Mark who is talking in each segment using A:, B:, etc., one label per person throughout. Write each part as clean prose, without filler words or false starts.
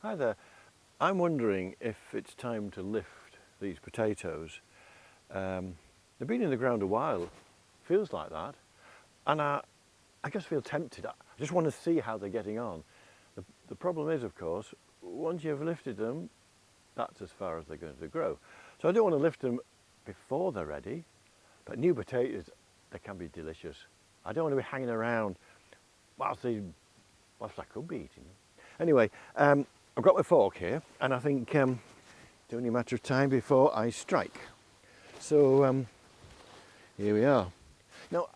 A: Hi there. I'm wondering if it's time to lift these potatoes. They've been in the ground a while, feels like that, and I just feel tempted. I just want to see how they're getting on. The problem is, of course, once you've lifted them, that's as far as they're going to grow. So I don't want to lift them before they're ready, but new potatoes, they can be delicious. I don't want to be hanging around whilst I could be eating them. Anyway, I've got my fork here, and I think it's only a matter of time before I strike. So here we are. Now,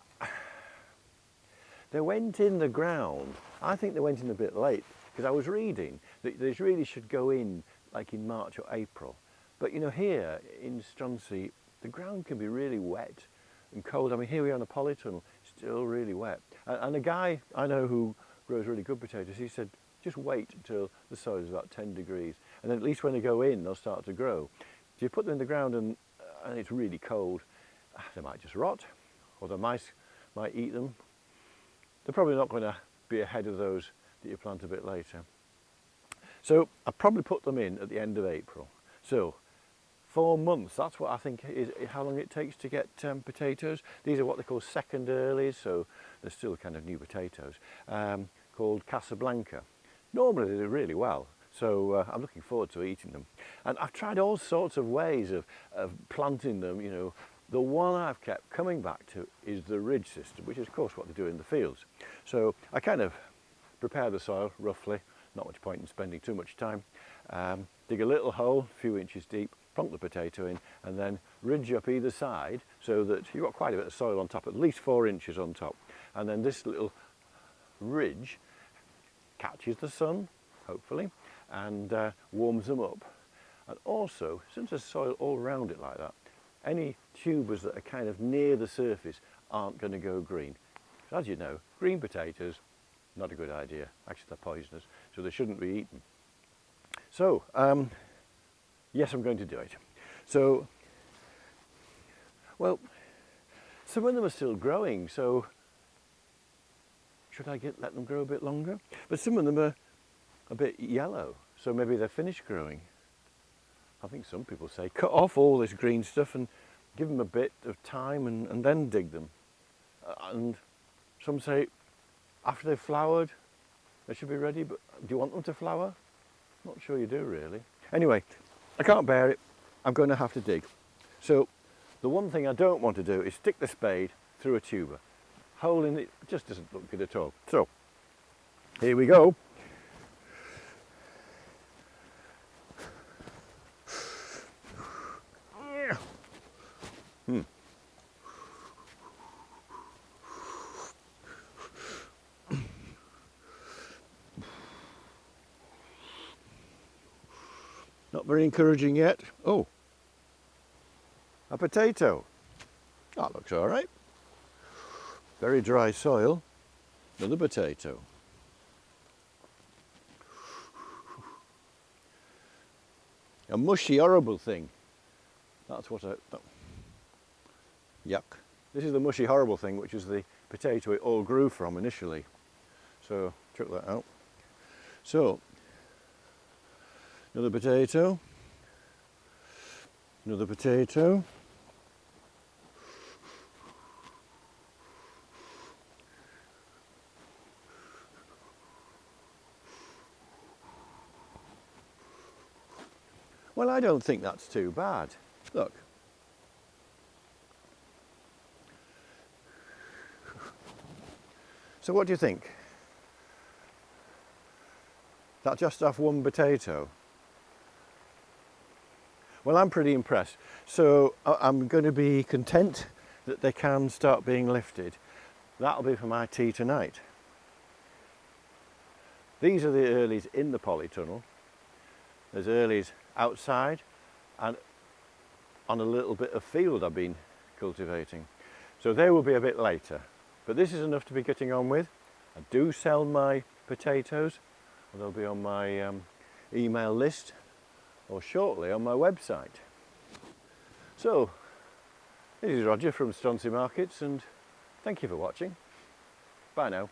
A: they went in the ground. I think they went in a bit late, because I was reading that they really should go in like in March or April. But you know, here in Stronsey, the ground can be really wet and cold. I mean, here we are on a polytunnel, still really wet. And a guy I know who grows really good potatoes, he said, just wait until the soil is about 10 degrees, and then at least when they go in, they'll start to grow. If you put them in the ground and it's really cold, they might just rot, or the mice might eat them. They're probably not going to be ahead of those that you plant a bit later. So I probably put them in at the end of April. So 4 months, that's what I think is how long it takes to get potatoes. These are what they call second earlies, so they're still kind of new potatoes, called Casablanca. Normally they do really well, so I'm looking forward to eating them. And I've tried all sorts of ways of planting them. You know, the one I've kept coming back to is the ridge system, which is of course what they do in the fields. So I kind of prepare the soil roughly, not much point in spending too much time. Dig a little hole, a few inches deep, plonk the potato in, and then ridge up either side so that you've got quite a bit of soil on top, at least 4 inches on top. And then this little ridge catches the sun, hopefully, and warms them up. And also, since there's soil all around it like that, any tubers that are kind of near the surface aren't going to go green. As you know, green potatoes, not a good idea. Actually, they're poisonous, so they shouldn't be eaten. So, yes, I'm going to do it. So, well, some of them are still growing, so should I let them grow a bit longer? But some of them are a bit yellow, so maybe they're finished growing. I think some people say cut off all this green stuff and give them a bit of time and then dig them. And some say after they've flowered, they should be ready, but do you want them to flower? Not sure you do, really. Anyway, I can't bear it. I'm going to have to dig. So the one thing I don't want to do is stick the spade through a tuber. Hole in it just doesn't look good at all. So here we go. Not very encouraging yet. Oh, a potato. That looks all right. Very dry soil. Another potato. A mushy, horrible thing. That's what yuck. This is the mushy, horrible thing, which is the potato it all grew from initially. So, chuck that out. So, another potato. Another potato. Well, I don't think that's too bad. Look. So what do you think? That just off one potato? Well, I'm pretty impressed. So I'm going to be content that they can start being lifted. That'll be for my tea tonight. These are the earlies in the polytunnel. There's earlies outside and on a little bit of field I've been cultivating. So they will be a bit later, but this is enough to be getting on with. I do sell my potatoes, and they'll be on my email list or shortly on my website. So this is Roger from Stronsey Markets, and thank you for watching. Bye now.